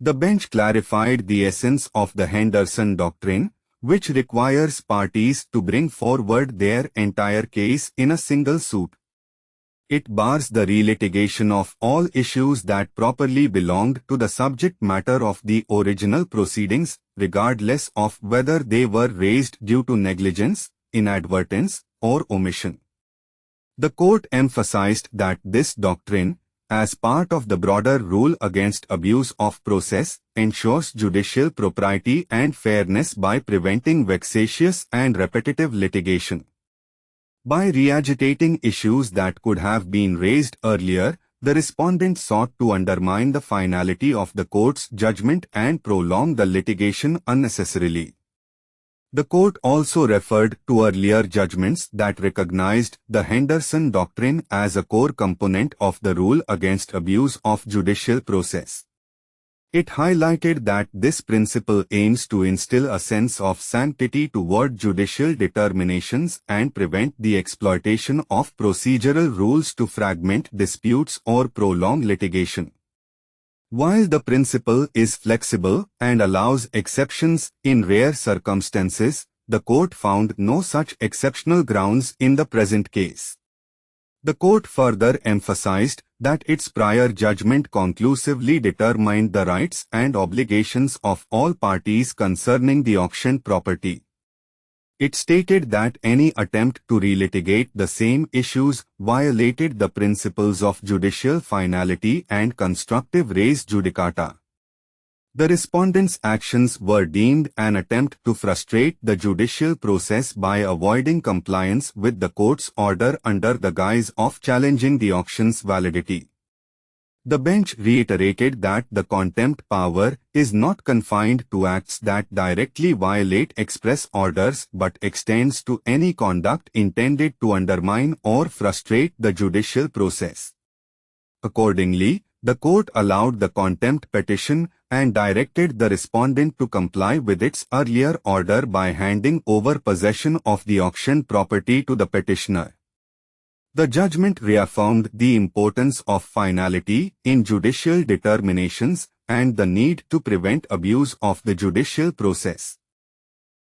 The bench clarified the essence of the Henderson Doctrine, which requires parties to bring forward their entire case in a single suit. It bars the relitigation of all issues that properly belonged to the subject matter of the original proceedings, regardless of whether they were raised due to negligence, inadvertence, or omission. The court emphasized that this doctrine, as part of the broader rule against abuse of process, ensures judicial propriety and fairness by preventing vexatious and repetitive litigation. By re-agitating issues that could have been raised earlier, the respondent sought to undermine the finality of the court's judgment and prolong the litigation unnecessarily. The court also referred to earlier judgments that recognized the Henderson Doctrine as a core component of the rule against abuse of judicial process. It highlighted that this principle aims to instill a sense of sanctity toward judicial determinations and prevent the exploitation of procedural rules to fragment disputes or prolong litigation. While the principle is flexible and allows exceptions in rare circumstances, the court found no such exceptional grounds in the present case. The court further emphasized that its prior judgment conclusively determined the rights and obligations of all parties concerning the auctioned property. It stated that any attempt to relitigate the same issues violated the principles of judicial finality and constructive res judicata. The respondent's actions were deemed an attempt to frustrate the judicial process by avoiding compliance with the court's order under the guise of challenging the auction's validity. The bench reiterated that the contempt power is not confined to acts that directly violate express orders but extends to any conduct intended to undermine or frustrate the judicial process. Accordingly, the court allowed the contempt petition and directed the respondent to comply with its earlier order by handing over possession of the auctioned property to the petitioner. The judgment reaffirmed the importance of finality in judicial determinations and the need to prevent abuse of the judicial process.